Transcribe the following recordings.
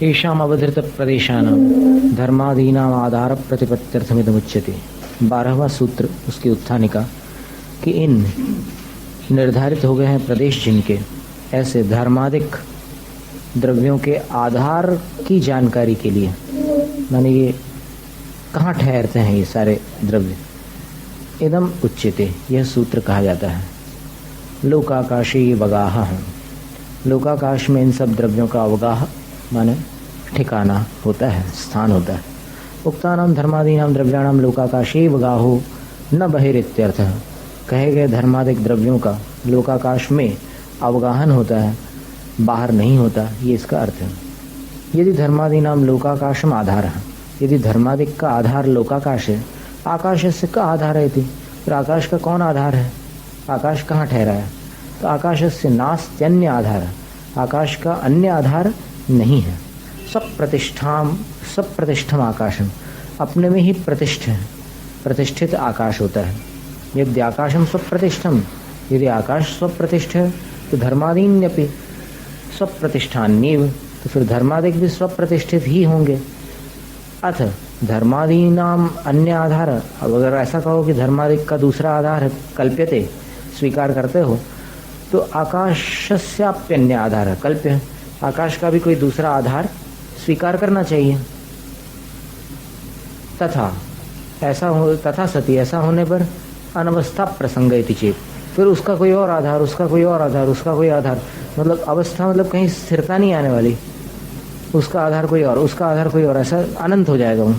येषाम् अवधृत प्रदेशानां धर्मादीनाम् आधार प्रतिपत्त्यर्थमिदमुच्यते। 12वां सूत्र उसकी उत्थानिका कि इन निर्धारित हो गए हैं प्रदेश जिनके, ऐसे धर्मादिक द्रव्यों के आधार की जानकारी के लिए, माने ये कहाँ ठहरते हैं ये सारे द्रव्य, इदम उच्यते, यह सूत्र कहा जाता है। लोकाकाशे वगाह, लोकाकाश में इन सब द्रव्यों का अवगाह माने ठिकाना होता है, स्थान होता है। उक्तानाम धर्मादीनाम द्रव्याणाम लोकाकाशे वगाहो न बहिरित्यर्थः, कहे गए धर्मादिक द्रव्यों का लोकाकाश में अवगाहन होता है, बाहर नहीं होता, ये इसका अर्थ है। यदि धर्मादीनाम लोकाकाशम आधार है, यदि धर्मादिक का आधार लोकाकाश है, आकाश से का आधार है, फिर आकाश का कौन आधार है? आकाश कहाँ ठहरा है? तो आकाश से नास्त्यन्य आधार, आकाश का अन्य आधार नहीं है। सब प्रतिष्ठम आकाशम, अपने में ही प्रतिष्ठ है, प्रतिष्ठित आकाश होता है। यदि आकाशम स्वप्रतिष्ठम, यदि आकाश स्वप्रतिष्ठ है तो धर्मादीन्यपि स्वप्रतिष्ठान्येव, तो फिर धर्मादिक भी स्वप्रतिष्ठित ही होंगे। अथ धर्मादीनाम अन्य आधार, अब अगर ऐसा कहो कि धर्मादिक का दूसरा आधार है, कल्प्यते, स्वीकार करते हो, तो आकाशस्याप्यन्य आधार है, कल्प्य, आकाश का भी कोई दूसरा आधार स्वीकार करना चाहिए। तथा सती, ऐसा होने पर अनवस्था प्रसंग इति चेत, फिर उसका कोई और आधार, उसका कोई और आधार, उसका कोई आधार, मतलब अवस्था मतलब कहीं स्थिरता नहीं आने वाली, उसका आधार कोई और, उसका आधार कोई और, ऐसा अनंत हो जाएगा वो।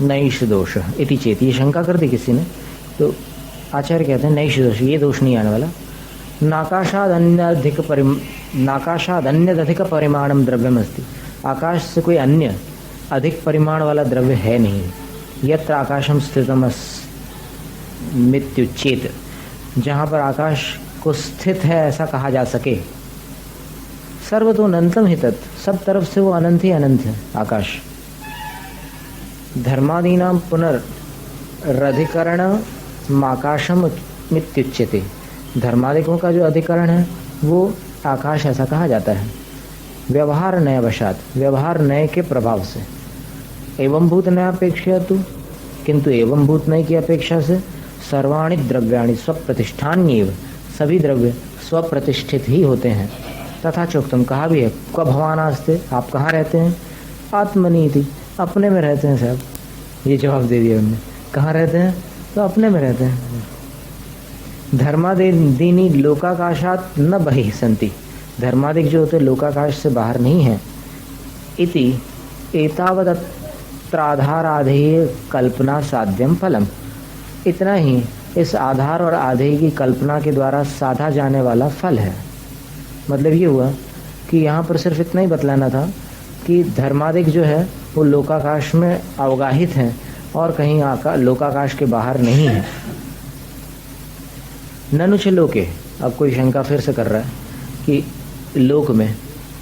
नैष दोष इति चेत, ये शंका कर दी किसी ने, तो आचार्य कहते हैं नैष दोष, ये दोष नहीं आने वाला। नाकाशादन्यदधिक परिमाणम द्रव्यम अस्ति, आकाश से कोई अन्य अधिक परिमाण वाला द्रव्य है नहीं। यत्र आकाशम स्थितम मित्युच्चेत, जहाँ पर आकाश को स्थित है ऐसा कहा जा सके। सर्वतो अनंतम ही तत्, सब तरफ से वो अनंत ही अनंत है आकाश। धर्मादीनाम पुनर्रधिकरण आकाशम मित्युच्यते, धर्मादिकों का जो अधिकरण है वो आकाश ऐसा कहा जाता है। व्यवहार नय वशात, व्यवहार नय के प्रभाव से, एवं भूत नय अपेक्षा तो, किंतु एवं भूत नय की अपेक्षा से सर्वाणि द्रव्याणि स्वप्रतिष्ठान्येव, सभी द्रव्य स्वप्रतिष्ठित ही होते हैं। तथा चोक्तम, कहा भी है, क्व भवानास्ते, आप कहाँ रहते हैं? आत्मनीति, अपने में रहते हैं साहब, ये जवाब दे दिया उन्होंने। कहाँ रहते हैं? तो अपने में रहते हैं। धर्मादीनी लोकाकाशात न बहि संति, धर्मादिक जो होते लोकाकाश से बाहर नहीं है। इति एतावदत्राधाराधेय कल्पना साध्यम फलम, इतना ही इस आधार और आधेय की कल्पना के द्वारा साधा जाने वाला फल है। मतलब ये हुआ कि यहाँ पर सिर्फ इतना ही बतलाना था कि धर्मादिक जो है वो लोकाकाश में अवगाहित हैं और कहीं लोकाकाश के बाहर नहीं है। ननुच लोके, अब कोई शंका फिर से कर रहा है कि लोक में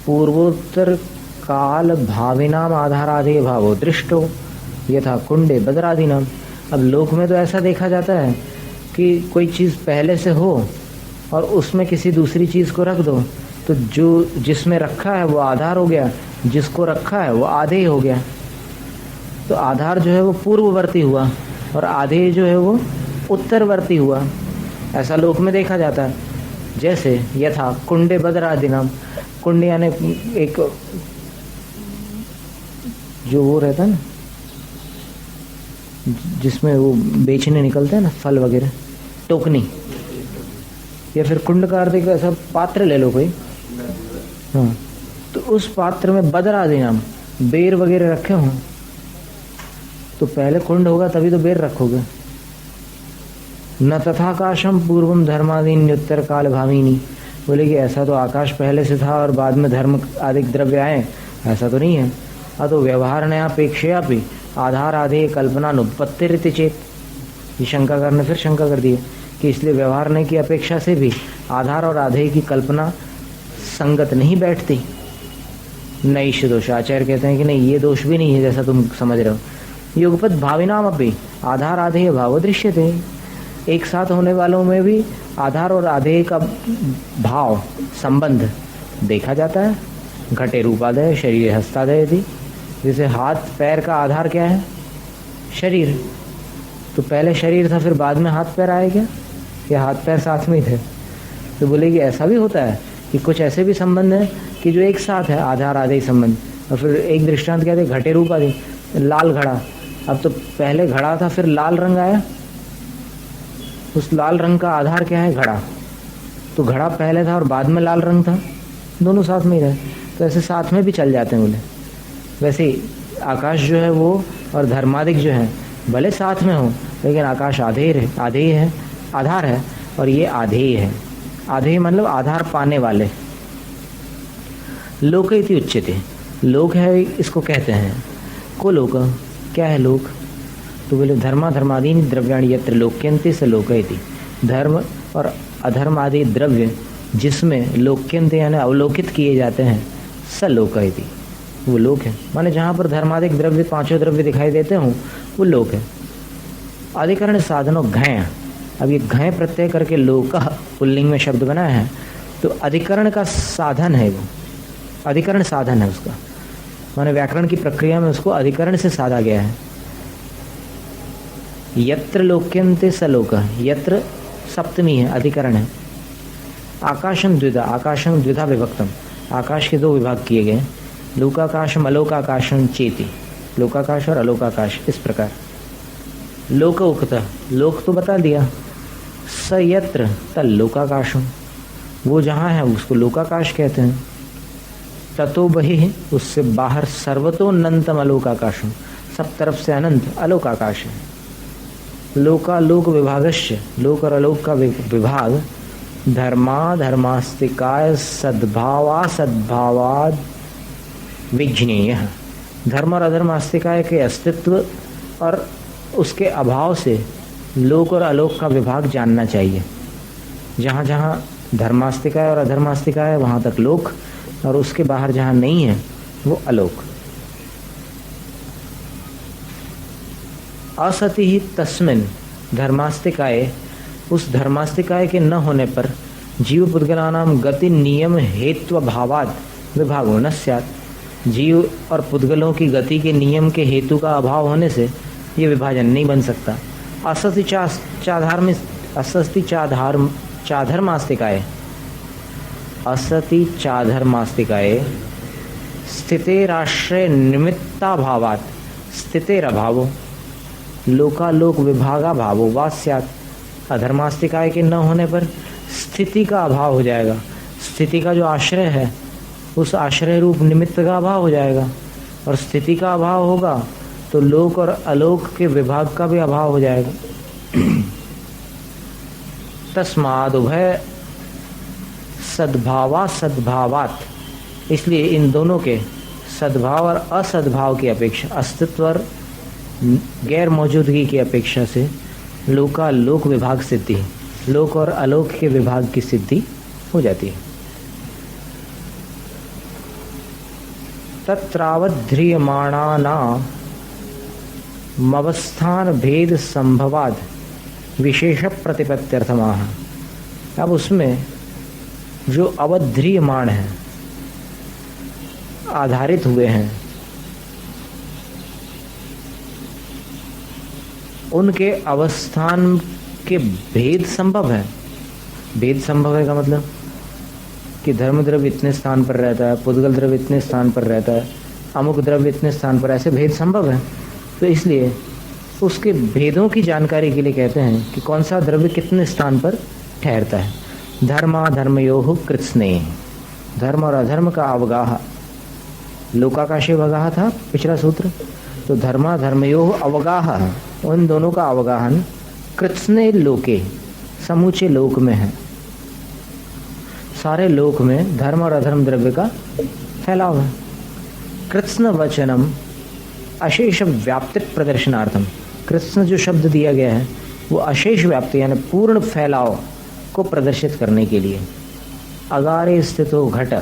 पूर्वोत्तर काल भाविनाम आधाराधेय भावो दृष्टो यथा कुंडे बदरादीनाम। अब लोक में तो ऐसा देखा जाता है कि कोई चीज़ पहले से हो और उसमें किसी दूसरी चीज़ को रख दो, तो जो जिसमें रखा है वो आधार हो गया, जिसको रखा है वो आधेय हो गया। तो आधार जो है वो पूर्ववर्ती हुआ और आधेय जो है वो उत्तरवर्ती हुआ, ऐसा लोक में देखा जाता है। जैसे यथा कुंडे बदरादीनाम, कुंड यानी एक जो वो रहता है ना, जिसमें वो बेचने निकलते हैं ना फल वगैरह, टोकनी, या फिर कुंड का अर्थ ऐसा पात्र ले लो कोई, हाँ, तो उस पात्र में बदरादीनाम बेर वगैरह रखे हों, तो पहले कुंड होगा तभी तो बेर रखोगे। न तथाकाशम पूर्वम धर्मादीन्युत्तर काल भाविनी, बोले कि ऐसा तो आकाश पहले से था और बाद में धर्म आदि द्रव्य आए, ऐसा तो नहीं है। अतो व्यवहार नयापेक्षया भी आधार आधेय कल्पना नुत्पत्तिरिति चेत, ये शंका करने फिर शंका कर दी कि इसलिए व्यवहार नय की अपेक्षा से भी आधार और आधेय की कल्पना संगत नहीं बैठती। नैष दोष, आचार्य कहते हैं कि नहीं, ये दोष भी नहीं है जैसा तुम समझ रहे हो। युगपत भाविनाम अपि आधार आधेय भाव दृश्यते, एक साथ होने वालों में भी आधार और आधेय का भाव संबंध देखा जाता है। घटे रूपादय शरीर हस्तादय थी। जैसे हाथ पैर का आधार क्या है? शरीर। तो पहले शरीर था, फिर बाद में हाथ पैर आए क्या? या हाथ पैर साथ में ही थे? तो बोले कि ऐसा भी होता है कि कुछ ऐसे भी संबंध हैं कि जो एक साथ है, आधार आधे संबंध। और फिर एक दृष्टांत कहते हैं घटे रूपादय, लाल घड़ा। अब तो पहले घड़ा था, फिर लाल रंग आया। उस लाल रंग का आधार क्या है? घड़ा। तो घड़ा पहले था और बाद में लाल रंग था, दोनों साथ में ही रहे। तो ऐसे साथ में भी चल जाते हैं बोले। वैसे आकाश जो है वो और धर्मादिक जो है भले साथ में हो, लेकिन आकाश आधे ही है, आधार है, और ये आधे ही है। आधे ही मतलब आधार पाने वाले। लोक इति उच्यते, लोक है इसको कहते हैं। को लोक, क्या है लोक? तो बोले धर्मादीनि द्रव्याणि यत्र लोक्यन्ते स लोक इति। धर्म और अधर्म आदि द्रव्य जिसमें लोक्यन्ते यानी अवलोकित किए जाते हैं, स लोक इति, वो लोक है। माने जहाँ पर धर्मादिक द्रव्य, पांचों द्रव्य दिखाई देते हों, वो लोक है। अधिकरण साधनों घय, अब ये घय प्रत्यय करके लोक पुल्लिंग में शब्द बना है, तो अधिकरण का साधन है वो, अधिकरण साधन है उसका। माने व्याकरण की प्रक्रिया में उसको अधिकरण से साधा गया है। यत्र लोक्यन्ते स लोक, यत्र सप्तमी है, अधिकरण है। आकाशम द्विधा, आकाशम द्विधा विभक्तम, आकाश के दो विभाग किए गए, लोकाकाशम अलोकाकाशम चेति, लोकाकाश और अलोकाकाश, इस प्रकार। लोक उक्त, लोक तो बता दिया। स यत्र तल लोकाकाशम, वो जहाँ है उसको लोकाकाश कहते हैं। ततो बहि, उससे बाहर, सर्वतोन्नतम अलोकाकाशम, सब तरफ से अनंत अलोकाकाश है। लोकालोक विभागस्य, लोक और अलोक का विभाग धर्मास्तिकाय सद्भावा सद्भावाद विज्ञेय, धर्म और अधर्मास्तिकाय के अस्तित्व और उसके अभाव से लोक और अलोक का विभाग जानना चाहिए। जहाँ जहाँ धर्मास्तिकाय और अधर्मास्तिकाय है वहाँ तक लोक, और उसके बाहर जहाँ नहीं है वो अलोक। असति ही तस्मिन् धर्मास्तिकाय, उस धर्मास्तिकाय के न होने पर जीव पुद्गलानाम गति नियम हेत्व भावाद विभागो न स्यात्, जीव और पुद्गलों की गति के नियम के हेतु का अभाव होने से ये विभाजन नहीं बन सकता। असति चाधर्मास्तिकाय, असति चाधर्मास्तिकाय स्थितेराश्रय निमित्ता भावात स्थितेरभावो लोकालोक विभागा भावो वा स्यात्। अधर्मास्तिकाय के न होने पर स्थिति का अभाव हो जाएगा, स्थिति का जो आश्रय है उस आश्रय रूप निमित्त का अभाव हो जाएगा, और स्थिति का अभाव होगा तो लोक और अलोक के विभाग का भी अभाव हो जाएगा। तस्माद् उभय सद्भावा सद्भावात, इसलिए इन दोनों के सद्भाव और असद्भाव की अपेक्षा, अस्तित्व और गैर मौजूदगी की अपेक्षा से लोकालोक विभाग सिद्धि, लोक और अलोक के विभाग की सिद्धि हो जाती है। तत्रावध्रियमाणानामवस्थान भेद संभवाद विशेष प्रतिपत्त्यर्थमाह। अब उसमें जो अवध्रियमाण है, आधारित हुए हैं, उनके अवस्थान के भेद संभव है। भेद संभव है का मतलब कि धर्म द्रव्य इतने स्थान पर रहता है, पुद्गल द्रव्य इतने स्थान पर रहता है, अमुक द्रव्य इतने स्थान पर, ऐसे भेद संभव है। तो इसलिए उसके भेदों की जानकारी के लिए कहते हैं कि कौन सा द्रव्य कितने स्थान पर ठहरता है। धर्माधर्मयोः कृत्स्ने, धर्म और अधर्म का अवगाह, लोकाकाशे अवगाह था पिछला सूत्र, तो धर्माधर्मयोः अवगाह, उन दोनों का अवगाहन कृत्स्ने लोके, समूचे लोक में है। सारे लोक में धर्म और अधर्म द्रव्य का फैलाव है। कृत्स्न वचनम अशेष व्याप्ति प्रदर्शनार्थम, कृत्स्न जो शब्द दिया गया है वो अशेष व्याप्ति यानी पूर्ण फैलाव को प्रदर्शित करने के लिए। अगारे स्थितो घट,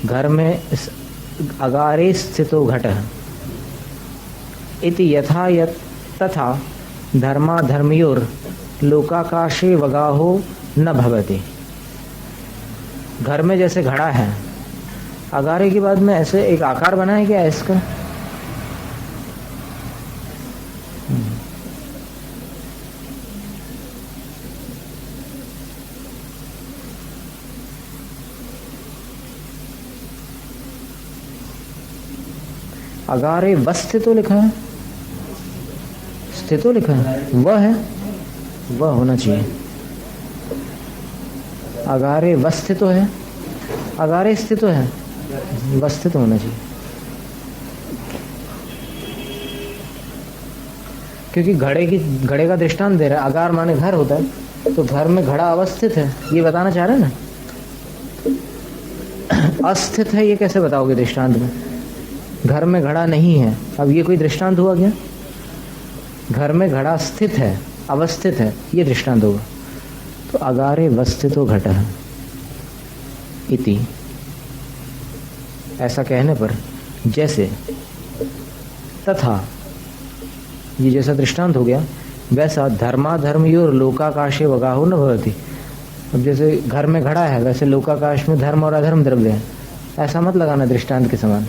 घर में अगारे स्थितो घट इति यथा तथा धर्माधर्मयोर लोकाकाशे वगाहो न भवति। घर में जैसे घड़ा है अगारे के बाद में ऐसे एक आकार बना है क्या एस का? अगारे वस्थितो लिखा है, स्थितो लिखा है, वह है, वह होना चाहिए। अगारे वस्थितो है, अगारे स्थितो है, वस्थित होना चाहिए। क्योंकि घड़े का दृष्टांत दे रहा है। अगार माने घर होता है, तो घर में घड़ा अवस्थित है, ये बताना चाह रहे हैं ना। अस्थित है ये कैसे बताओगे दृष्टांत में? घर में घड़ा नहीं है, अब ये कोई दृष्टांत हुआ क्या? घर में घड़ा स्थित है, अवस्थित है, ये दृष्टांत होगा। तो अगारे वस्थितो घटः इति, ऐसा कहने पर जैसे तथा, ये जैसा दृष्टांत हो गया, वैसा धर्माधर्मयोर लोकाकाशे वगाहो न भवति। अब जैसे घर में घड़ा है, वैसे लोकाकाश में धर्म और अधर्म द्रव्य है, ऐसा मत लगाना दृष्टांत के समान।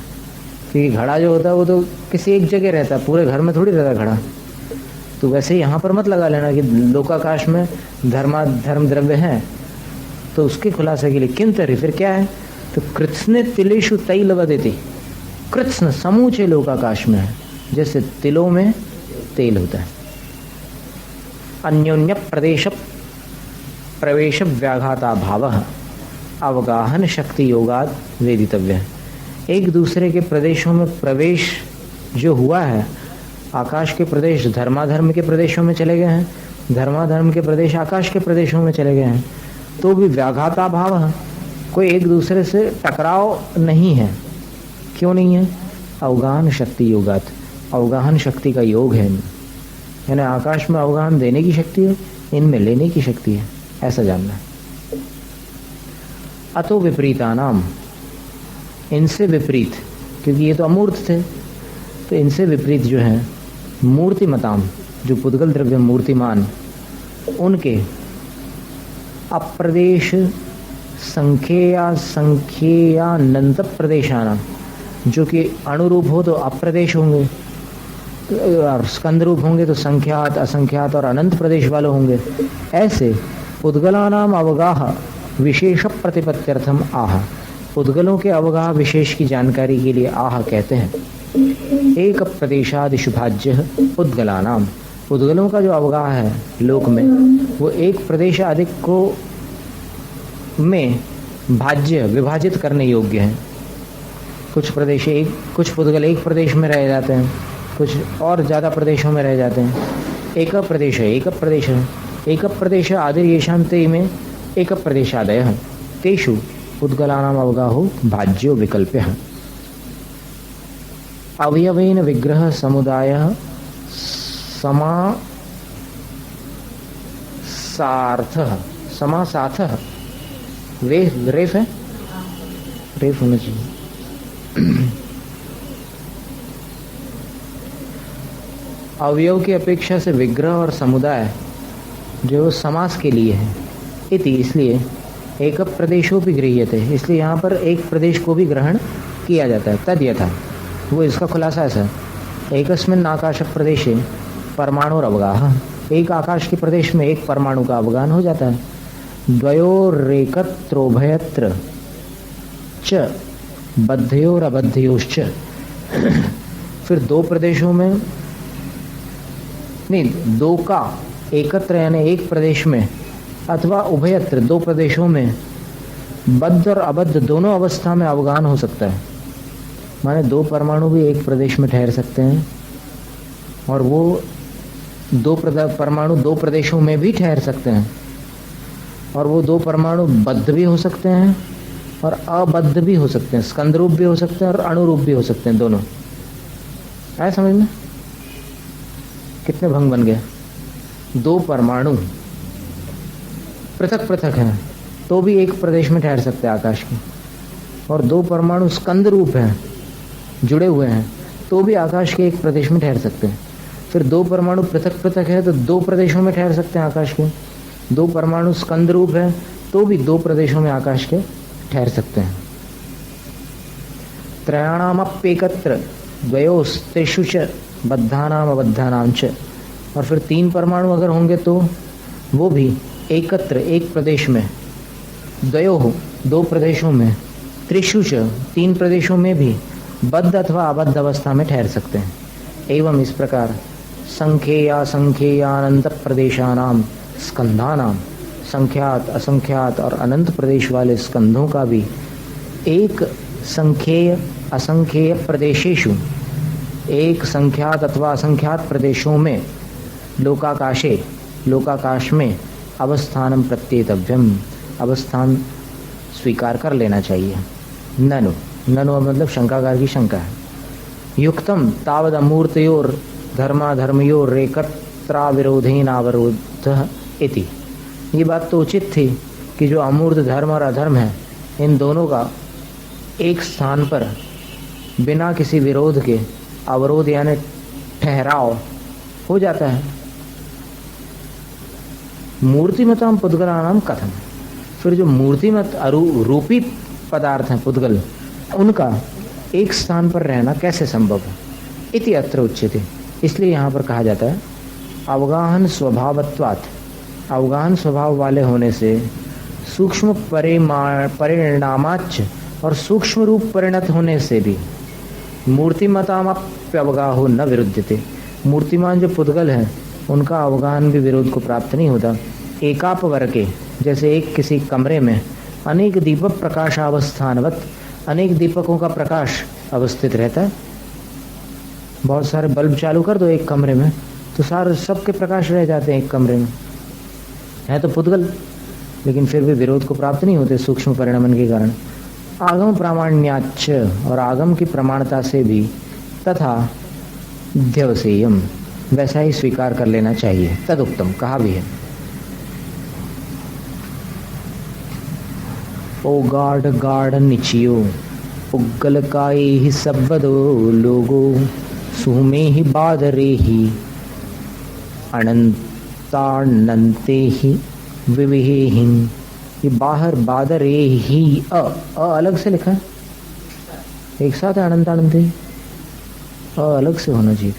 क्योंकि घड़ा जो होता है वो तो किसी एक जगह रहता है, पूरे घर में थोड़ी रहता घड़ा। तो वैसे यहाँ पर मत लगा लेना कि लोकाकाश में धर्म द्रव्य है, तो उसके खुलासे के लिए किंतरि फिर क्या है? तो कृत्स्ने तिलेषु तैलव देती, कृत्स्न समूचे लोकाकाश में है, जैसे तिलों में तेल होता है। अन्योन्य प्रवेश व्याघाता भाव अवगाहन शक्ति योगाद वेदितव्य है। एक दूसरे के प्रदेशों में प्रवेश जो हुआ है, आकाश के प्रदेश धर्माधर्म के प्रदेशों में चले गए हैं, धर्माधर्म के प्रदेश आकाश के प्रदेशों में चले गए हैं, तो भी व्याघाता भाव है, कोई एक दूसरे से टकराव नहीं है। क्यों नहीं है? अवगाहन शक्ति योगात, अवगाहन शक्ति का योग है इनमें, यानी आकाश में अवगाहन देने की शक्ति है, इनमें लेने की शक्ति है, ऐसा जानना है। अतो विपरीता नाम, इनसे विपरीत, क्योंकि ये तो अमूर्त थे, तो इनसे विपरीत जो है मूर्तिमताम, जो पुद्गल द्रव्य मूर्तिमान, उनके अप्रदेश संख्यानंत प्रदेशाना, जो कि अणुरूप हो तो अप्रदेश होंगे, और स्कंद रूप होंगे तो संख्यात असंख्यात और अनंत प्रदेश वाले होंगे। ऐसे पुद्गलानाम अवगाह विशेष प्रतिपत्त्यर्थम आह, पुद्गलों के अवगाह विशेष की जानकारी के लिए आह कहते हैं। एक प्रदेशादिषु भाज्य पुद्गलानाम, पुद्गलों का जो अवगाह है लोक में, वो एक प्रदेश अधिक को में भाज्य विभाजित करने योग्य है। कुछ पुद्गल एक प्रदेश में रह जाते हैं, कुछ और ज़्यादा प्रदेशों में रह जाते हैं। एक प्रदेश है, एक प्रदेश आदि येषान्ते में एक प्रदेशादय तेषु पुद्गलानाम अवगाहो भाज्यो विकल्प्यः। अवयवेन विग्रह समुदायः समासार्थः रेफ है, रेफ होना चाहिए। अवयव की अपेक्षा से विग्रह और समुदाय जो समास के लिए है, इति इसलिए एक प्रदेशों भी गृह्यते, इसलिए यहाँ पर एक प्रदेश को भी ग्रहण किया जाता है। तद यथा, वो इसका खुलासा ऐसा है, एकस्मिन् आकाश प्रदेशे परमाणु अवगाह, एक आकाश के प्रदेश में एक परमाणु का अवगाहन हो जाता है। द्वयोरेकत्रोभयत्र च बद्धयोरबद्धयोश्च, फिर दो प्रदेशों में नहीं, दो का एकत्र यानी एक प्रदेश में, अथवा उभयत्र दो प्रदेशों में बद्ध और अबद्ध दोनों अवस्था में अवगाहन हो सकता है। माने दो परमाणु भी एक प्रदेश में ठहर सकते हैं, और वो दो परमाणु दो प्रदेशों में भी ठहर सकते हैं, और वो दो परमाणु बद्ध भी हो सकते हैं और अबद्ध भी हो सकते हैं, स्कंद रूप भी हो सकते हैं और अणुरूप भी हो सकते हैं, दोनों। आया समझ में? कितने भंग बन गए? दो परमाणु पृथक पृथक हैं तो भी एक प्रदेश में ठहर सकते हैं आकाश के, और दो परमाणु स्कंद रूप हैं, जुड़े हुए हैं, तो भी आकाश के एक प्रदेश में ठहर सकते हैं। फिर दो परमाणु पृथक पृथक है तो दो प्रदेशों में ठहर सकते हैं आकाश के। दो परमाणु स्कंद रूप है तो भी दो प्रदेशों में आकाश के ठहर सकते हैं। त्रयाणामप्येकत्र द्वयोस्त्रिषु च बद्धानाम अबद्धानाम च, और फिर 3 परमाणु अगर होंगे तो वो भी एकत्र एक प्रदेश में, द्वयोः 2 प्रदेशों में, त्रिषु च 3 प्रदेशों में भी बद्ध अथवा अबद्ध अवस्था में ठहर सकते हैं। एवं इस प्रकार संख्येयासंख्येयानंत प्रदेशानाम स्कंधानाम, संख्यात असंख्यात और अनंत प्रदेश वाले स्कंधों का भी एक संख्येय असंख्येय प्रदेशेषु, एक संख्यात अथवा असंख्यात प्रदेशों में, लोकाकाशे लोकाकाश में अवस्थानम प्रत्येतव्यम, अवस्थान स्वीकार कर लेना चाहिए। ननु ननु मतलब शंकाकार की शंका है। युक्तम तावद अमूर्तयोर धर्माधर्मयोर एकत्रा विरोधेनावरोधः इति। ये बात तो उचित थी कि जो अमूर्त धर्म और अधर्म है, इन दोनों का एक स्थान पर बिना किसी विरोध के अवरोध यानी ठहराव हो जाता है। मूर्तिमताम पुद्गलानाम कथम, फिर जो मूर्तिमत रूपी पदार्थ हैं पुद्गल, उनका एक स्थान पर रहना कैसे संभव है। इति अत्र उच्यते, इसलिए यहाँ पर कहा जाता है अवगाहन स्वभावत्वात्, अवगाहन स्वभाव वाले होने से सूक्ष्म परिणामाच, और सूक्ष्म रूप परिणत होने से भी मूर्तिमतामप्यवगाहो न विरुद्धते, मूर्तिमान जो पुद्गल है उनका अवगाहन भी विरोध को प्राप्त नहीं होता। एकापवर्गे, जैसे एक किसी कमरे में अनेक दीपक प्रकाशावस्थानवत, अनेक दीपकों का प्रकाश अवस्थित रहता है। बहुत सारे बल्ब चालू कर दो एक कमरे में तो सारे सबके प्रकाश रह जाते हैं एक कमरे में, है तो पुद्गल, लेकिन फिर भी विरोध को प्राप्त नहीं होते सूक्ष्म परिणमन के कारण। आगम प्रामाण्याच, और आगम की प्रमाणता से भी, तथा ध्यवसेयम, वैसा ही स्वीकार कर लेना चाहिए। तदुक्तम, कहा भी है। ओ गाढ़ गाढ़ निचियो पुग्गल काये ही सबदो लोगो, सुमे ही बादरे ही अनंतानंते ही विविहेहिं। ये बाहर बादरे ही अ अलग से लिखा है, एक साथ है अनंतानंते, अ अलग से होना चाहिए।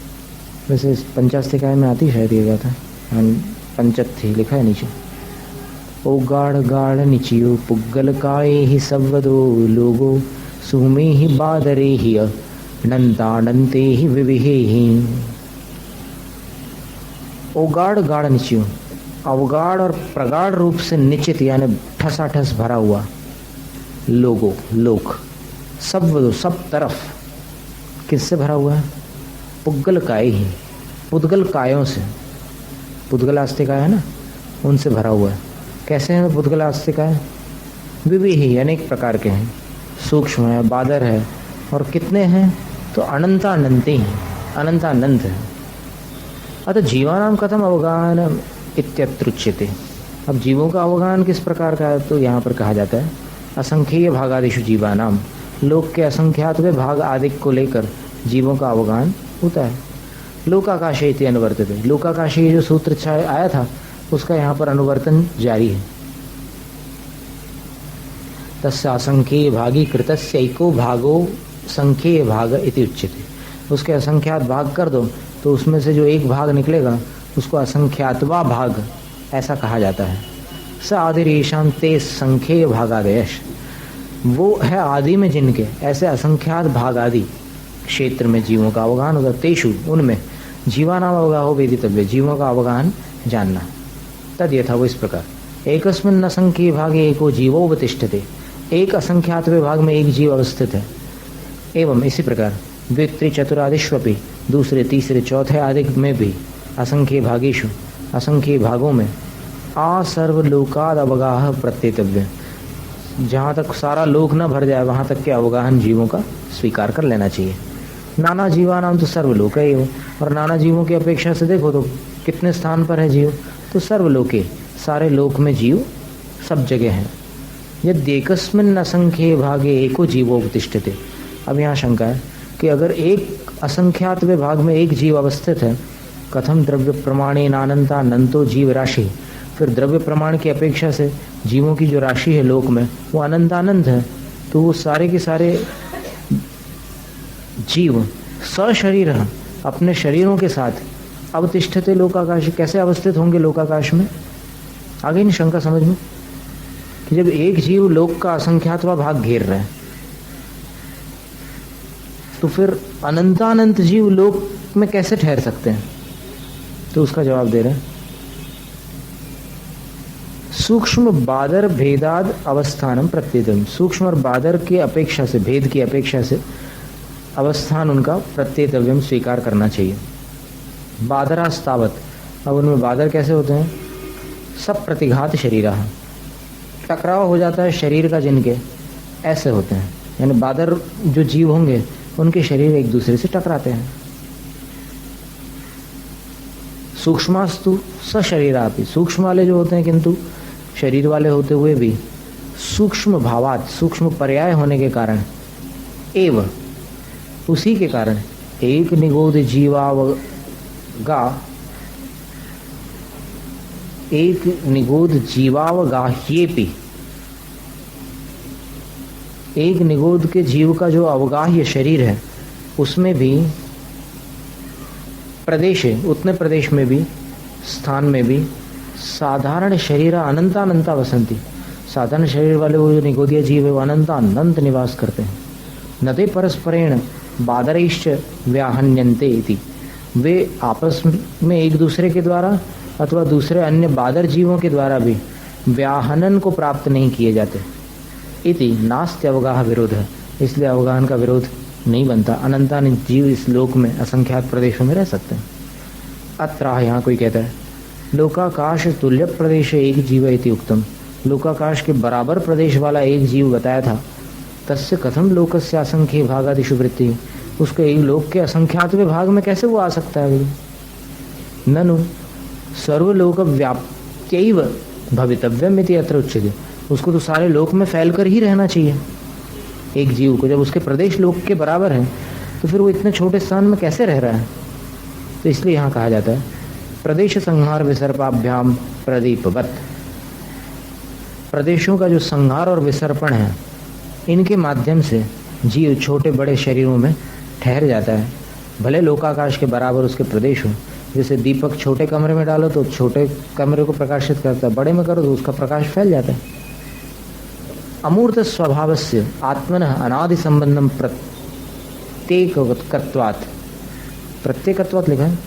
वैसे पंचास्तिकाय में आती शायद ये बात है, पंचत्थी लिखा है नीचे। ओ गाढ़ गाढ़ निचियो पुग्गल काये ही सबदो लोगो, सुमे ही बादरे ही अनंतानंते ही विविहेहिं। ओ गाढ़ गाढ़ निचियो, अवगाढ़ और प्रगाढ़ रूप से निश्चित यानी ठसाठस भरा हुआ, लोगो लोक, सब तरफ किससे भरा हुआ है, पुग्गल काय ही, पुद्गल कायों से, पुद्गल आस्तिकाय है ना, उनसे भरा हुआ है। कैसे हैं पुद्गल आस्तिकाय, विविही अनेक प्रकार के हैं, सूक्ष्म है, बादर है, और कितने हैं तो अनंतानंते ही, अनंतानंत है। अतः जीवानाम कथम अवगाहन इत्यत्रुच्यते। अब जीवों का अवगाहन किस प्रकार का है, तो यहाँ पर कहा जाता है असंख्येय भागादिषु जीवानाम, लोक के असंख्यात वे भाग आदि को लेकर जीवों का अवगाहन होता है। लोकाकाशे इति अनुवर्तते, लोकाकाशे जो सूत्र आया था उसका यहाँ पर अनुवर्तन जारी है। तस्य असंख्येय भागी कृतस्य एको भागो संख्येय भाग इति उच्यते, उसके असंख्यात भाग कर दो तो उसमें से जो एक भाग निकलेगा उसको असंख्यातवा भाग ऐसा कहा जाता है। स आदिरेशान ते संख्येय भागादयश, वो है आदि में जिनके ऐसे असंख्यात भाग आदि क्षेत्र में जीवों का अवगाहन होगा। तेषु, उनमें, जीवानाम अवगाहो वेदितव्य, जीवों का अवगाहन जानना। तद यथा, वो इस प्रकार। एकस्मिन् असंख्ये भागे एको जीवो अवतिष्ठते, एक असंख्यातवे भाग में एक जीव अवस्थित है। एवं इसी प्रकार द्वितीय चतुरादिष्वपि, दूसरे तीसरे चौथे आदि में भी, असंख्य भागेषु, असंख्य भागों में, सर्वलोकाद अवगाह प्रत्येतव्य, जहाँ तक सारा लोक न भर जाए वहाँ तक के अवगाहन जीवों का स्वीकार कर लेना चाहिए। नाना जीवानाम तो सर्वलोक है ही, और नाना जीवों की अपेक्षा से देखो तो कितने स्थान पर है जीव, तो सर्वलोके, सारे लोक में जीव सब जगह हैं। यद्येकस्मिन् असंख्ये भागे एको जीवो उपतिष्ठते। अब यहाँ शंका है कि अगर एक असंख्यात वे भाग में एक जीव अवस्थित है, कथम द्रव्य प्रमाणेन अनंतानंतो जीव राशि, फिर द्रव्य प्रमाण की अपेक्षा से जीवों की जो राशि है लोक में वो अनंतानंत है, तो वो सारे के सारे जीव सशरीर अपने शरीरों के साथ अवतिष्ठते लोकाकाश, कैसे अवस्थित होंगे लोकाकाश में? आगे नहीं शंका समझ में कि जब एक जीव लोक का असंख्यातवा भाग घेर रहा है तो फिर अनंतानंत जीव लोक में कैसे ठहर सकते हैं? तो उसका जवाब दे रहे हैं, सूक्ष्म बादर भेदाद अवस्थानम प्रत्येतम। सूक्ष्म और बादर की अपेक्षा से, भेद की अपेक्षा से अवस्थान उनका प्रत्येतव्यम स्वीकार करना चाहिए। बादरास्तावत, अब उनमें बादर कैसे होते हैं? सब प्रतिघात शरीरा, टकराव हो जाता है शरीर का जिनके, ऐसे होते हैं। यानी बादर जो जीव होंगे उनके शरीर एक दूसरे से टकराते हैं। सूक्ष्मास्तु सशरीरापि, सूक्ष्म वाले जो होते हैं किंतु शरीर वाले होते हुए भी सूक्ष्म भावात, सूक्ष्म पर्याय होने के कारण, एव उसी के कारण एक निगोद जीवावगा, एक निगोद जीवावगाह्येपि, एक निगोद के जीव का जो अवगाह्य शरीर है उसमें भी प्रदेश है, उतने प्रदेश में भी, स्थान में भी साधारण शरीर अनंतानंता वसंती, साधारण शरीर वाले वो जो निगोदीय जीव है वो अनंतानंत निवास करते हैं। नते परस्परेण बादरैश्च व्याहन्यन्ते इति, वे आपस में एक दूसरे के द्वारा अथवा दूसरे अन्य बादर जीवों के द्वारा भी व्याहनन को प्राप्त नहीं किए जाते। इति नास्त्य अवगाह विरोध है, इसलिए अवगाहन का विरोध नहीं बनता। अनंतानंत जीव इस लोक में असंख्यात प्रदेशों में रह सकते हैं। अत्र यहाँ कोई कहता है लोकाकाश तुल्य प्रदेश एक जीव इति उक्तम, लोकाकाश के बराबर प्रदेश वाला एक जीव बताया था। तस्य कथम लोकस्य असंख्य भागादिषु वृत्ति, उसके एक लोक के असंख्यातवें भाग में कैसे वो आ सकता है? ननु सर्वलोक व्याप्त्यैव भवितव्यम इति अत्र उच्यते, उसको तो सारे लोक में फैलकर ही रहना चाहिए एक जीव को। जब उसके प्रदेश लोक के बराबर है तो फिर वो इतने छोटे स्थान में कैसे रह रहा है? तो इसलिए यहाँ कहा जाता है प्रदेश संहार विसर्पाभ्याम प्रदीपवत, प्रदेशों का जो संहार और विसर्पण है इनके माध्यम से जीव छोटे बड़े शरीरों में ठहर जाता है, भले लोकाकाश के बराबर उसके प्रदेश हो। जैसे दीपक छोटे कमरे में डालो तो छोटे कमरे को प्रकाशित करता है, बड़े में करो तो उसका प्रकाश फैल जाता है। अमूर्त स्वभावस्य आत्मनः अनादि संबंधम प्रत्येकत्वात्, प्रत्येकत्वात् लिखा है,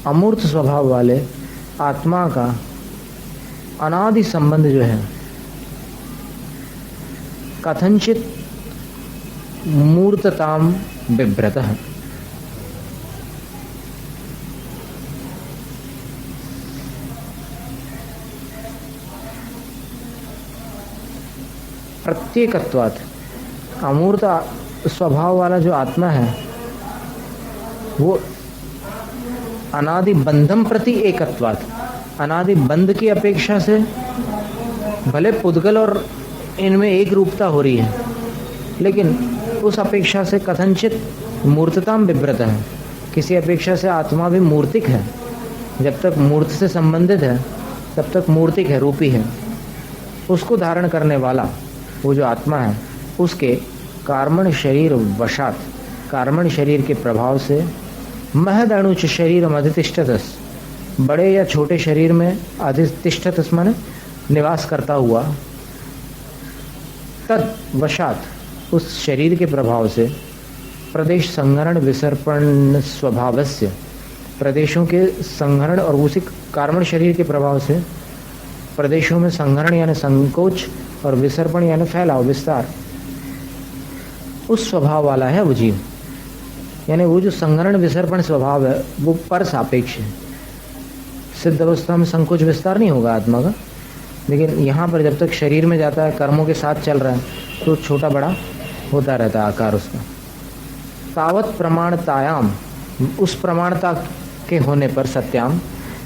अमूर्त स्वभाव वाले आत्मा का अनादि संबंध जो है कथनचित मूर्तताम बिभ्रतः, प्रत्येकत्वात्, अमूर्त स्वभाव वाला जो आत्मा है वो अनादि बंधम प्रति एकत्वात्, अनादि बंध की अपेक्षा से भले पुद्गल और इनमें एक रूपता हो रही है लेकिन उस अपेक्षा से कथनचित मूर्तताम विभ्रत है, किसी अपेक्षा से आत्मा भी मूर्तिक है। जब तक मूर्त से संबंधित है तब तक मूर्तिक है, रूपी है। उसको धारण करने वाला वो जो आत्मा है उसके कार्मण शरीर वशात, कार्मण शरीर के प्रभाव से महद अणुच शरीर अधितिष्ठतस, बड़े या छोटे शरीर में अधितिष्ठतस माने निवास करता हुआ, तद वशात उस शरीर के प्रभाव से प्रदेश संहरण विसर्पण स्वभावस्य, प्रदेशों के संहरण और उसी कार्मण शरीर के प्रभाव से प्रदेशों में संहरण यानी संकोच और विसर्पण यानी फैलाव, विस्तार, उस स्वभाव वाला है वो जीव। यानी वो जो संहरण विसर्पण स्वभाव है वो पर सापेक्ष है। सिद्ध अवस्था में संकोच विस्तार नहीं होगा आत्मा का, लेकिन यहाँ पर जब तक शरीर में जाता है, कर्मों के साथ चल रहा है तो छोटा बड़ा होता रहता है आकार उसका। तावत प्रमाणतायाम, उस प्रमाणता के होने पर सत्याम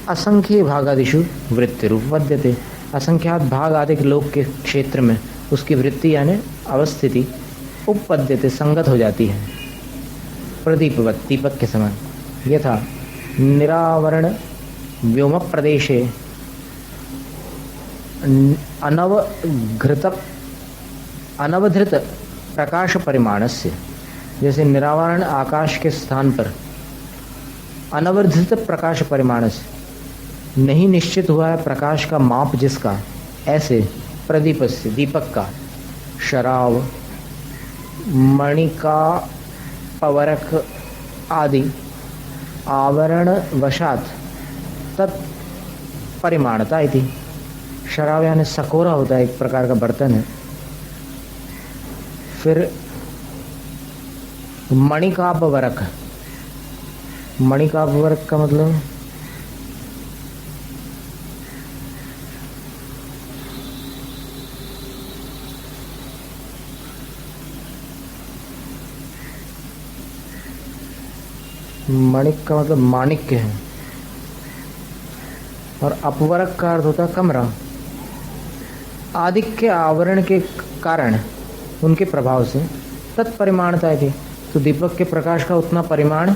असंख्य भागादिषु वृत्ति रूप वद्यते, असंख्यात भाग आदि लोक के क्षेत्र में उसकी वृत्ति यानी अवस्थिति उपपद्यते, संगत हो जाती है। प्रदीपवत, दीपक के समान। यथा निरावरण व्योम प्रदेशे अनवघृत अनवधृत प्रकाश परिमाणस्य, जैसे निरावरण आकाश के स्थान पर अनवधृत प्रकाश परिमाण से नहीं निश्चित हुआ है प्रकाश का माप जिसका, ऐसे प्रदीप से दीपक का, शराव, मणिका, पवरक आदि आवरण वशात तत्परिमाणता इति। शराब यानी सकोरा होता है, एक प्रकार का बर्तन है। फिर मणिकापवरक, मणिकापवरक का मतलब मणिक का मतलब माणिक्य है, और अपवरक का अर्थ होता है कमरा। आदिक के आवरण के कारण, उनके प्रभाव से तत्परिमाणता है, तो दीपक के प्रकाश का उतना परिमाण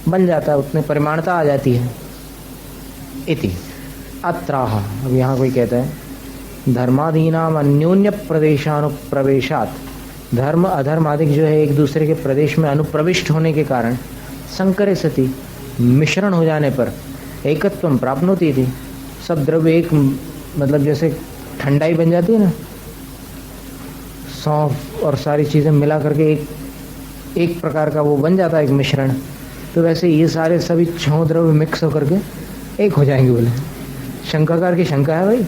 बन जाता है, उतने परिमाणता आ जाती है। इति अत्राह, अब यहाँ कोई कहता है धर्मादीनाम अन्योन्य प्रदेशानुप्रवेशात, धर्म अधर्म आदि जो है एक दूसरे के प्रदेश में अनुप्रविष्ट होने के कारण, संकरे सती मिश्रण हो जाने पर, एकत्वम प्राप्नोति थी, सब द्रव्य एक मतलब जैसे ठंडाई बन जाती है ना, सौंफ और सारी चीज़ें मिला करके एक प्रकार का वो बन जाता है एक मिश्रण, तो वैसे ये सारे सभी छह द्रव्य मिक्स होकर के एक हो जाएंगे। बोले शंकाकार की शंका है भाई,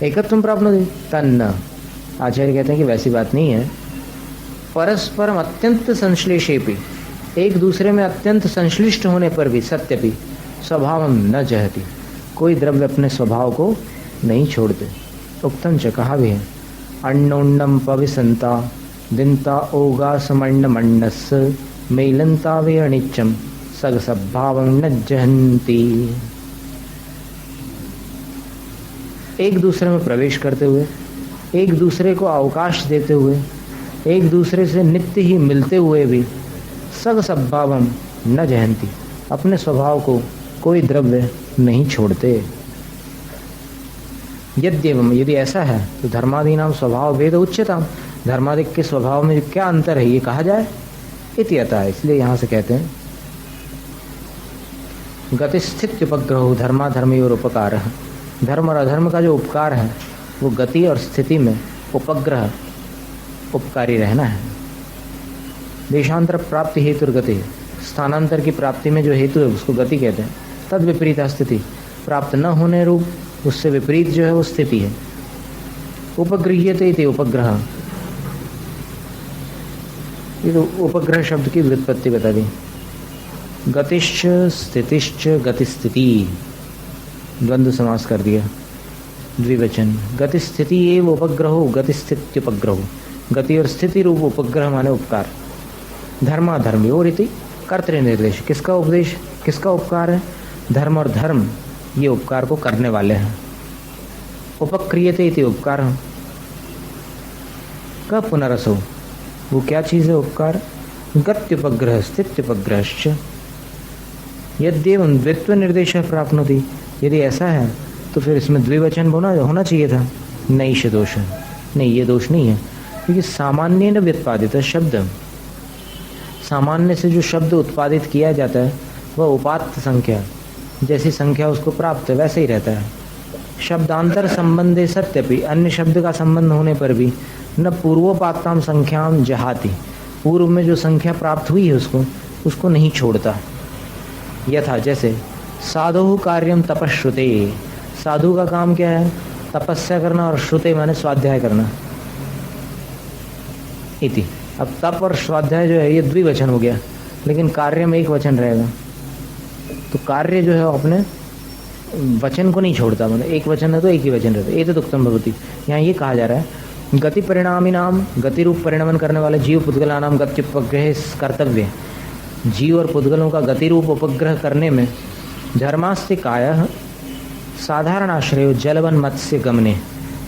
एकत्वम प्राप्नोति तन्न। आचार्य कहते हैं कि वैसी बात नहीं है। परस्परम अत्यंत संश्लेषेपि, एक दूसरे में अत्यंत संश्लिष्ट होने पर भी, सत्यपि स्वभाव न जहति, कोई द्रव्य अपने स्वभाव को नहीं छोड़ते। उक्तम च, कहा भी है, अन्नोन्नम पविसंता दिनता ओगा समण्ण मण्डस मेलंता वे अनिच्चम सग सद्भाव न जहंती। एक दूसरे में प्रवेश करते हुए, एक दूसरे को अवकाश देते हुए, एक दूसरे से नित्य ही मिलते हुए भी सग सद्भावम न जहंती, अपने स्वभाव को कोई द्रव्य नहीं छोड़ते। यद्यवम, यदि ऐसा है तो धर्मादीनाम स्वभाव भेद उच्चतम, धर्मादिक के स्वभाव में क्या अंतर है ये कहा जाए। इति अतः, इसलिए यहाँ से कहते हैं गतिस्थित उपग्रह धर्माधर्मी और उपकार, धर्म और अधर्म का जो उपकार है वो गति और स्थिति में उपग्रह उपकारी रहना है। देशांतर प्राप्ति हेतु गति, स्थानांतर की प्राप्ति में जो हेतु है उसको गति कहते हैं। तद विपरीत स्थिति, प्राप्त न होने रूप उससे विपरीत जो है वो स्थिति है। उपगृह्यते इति उपग्रह, ये तो उपग्रह शब्द की व्युत्पत्ति बता दी। गतिश्च स्थितिश्च गतिस्थिति, द्वंद्व समास कर दिया, द्विवचन। गति स्थिति एवं उपग्रहो गतिस्थित्युपग्रहो, गति और स्थिति रूप उपग्रह माने उपकार। धर्माधर्मी और इति कर्तृनिर्देश, किसका उपदेश, किसका उपकार है, धर्म और धर्म ये उपकार को करने वाले हैं। उपक्रियते इति उपकार का पुनरसो, वो क्या चीज़ है उपकार, गत्युपग्रह स्थित्युपग्रहश्च यद्येवं द्वित्व निर्देश प्राप्नोति, यदि ऐसा है तो फिर इसमें द्विवचन होना चाहिए था। नैष दोष, नहीं ये दोष नहीं है, क्योंकि सामान्य न व्युत्पादित शब्द, सामान्य से जो शब्द उत्पादित किया जाता है वह उपात्त संख्या, जैसी संख्या उसको प्राप्त है वैसे ही रहता है। शब्दांतर संबंधे सत्यपि, अन्य शब्द का संबंध होने पर भी न पूर्वोपात्ताम संख्याम जहाति, पूर्व में जो संख्या प्राप्त हुई है उसको नहीं छोड़ता। यथा जैसे साधु कार्यम तपश्रुते, साधु का काम क्या है, तपस्या करना, और श्रुते माने स्वाध्याय करना। इति, अब तप और स्वाध्याय जो है ये द्विवचन हो गया, लेकिन कार्य में एक वचन रहेगा, तो कार्य जो है अपने वचन को नहीं छोड़ता, मतलब एक वचन है तो एक ही वचन रहता है। एतद् उक्तम भवति, यहाँ ये कहा जा रहा है गति परिणामी नाम, गति रूप परिणमन करने वाले जीव पुद्गला नाम गत्युपग्रह कर्तव्य, जीव और पुद्गलों का गति रूप उपग्रह करने में धर्मास्तिकाय साधारण आश्रय जलवन मत्स्य गमने,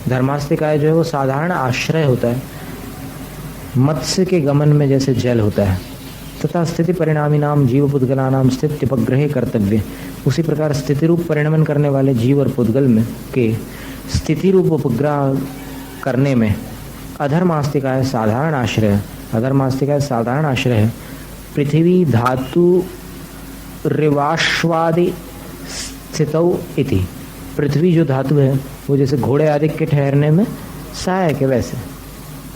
धर्मास्तिकाय जो है वो साधारण आश्रय होता है मत्स्य के गमन में, जैसे जल होता है। तथा स्थिति परिणामी नाम जीव पुद्गला नाम स्थित उपग्रह कर्तव्य, उसी प्रकार स्थिति रूप परिणमन करने वाले जीव और पुद्गल में के स्थिति रूप उपग्रह करने में अधर्मास्तिकाय साधारण आश्रय, अधर्मास्तिकाय साधारण आश्रय है। पृथ्वी धातु रिवाश्वादि स्थितौ इति, पृथ्वी जो धातु है वो जैसे घोड़े आदि के ठहरने में सहायक है वैसे।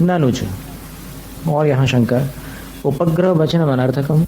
ननुच, और यहाँ शंका, उपग्रह वचन अनर्थकम,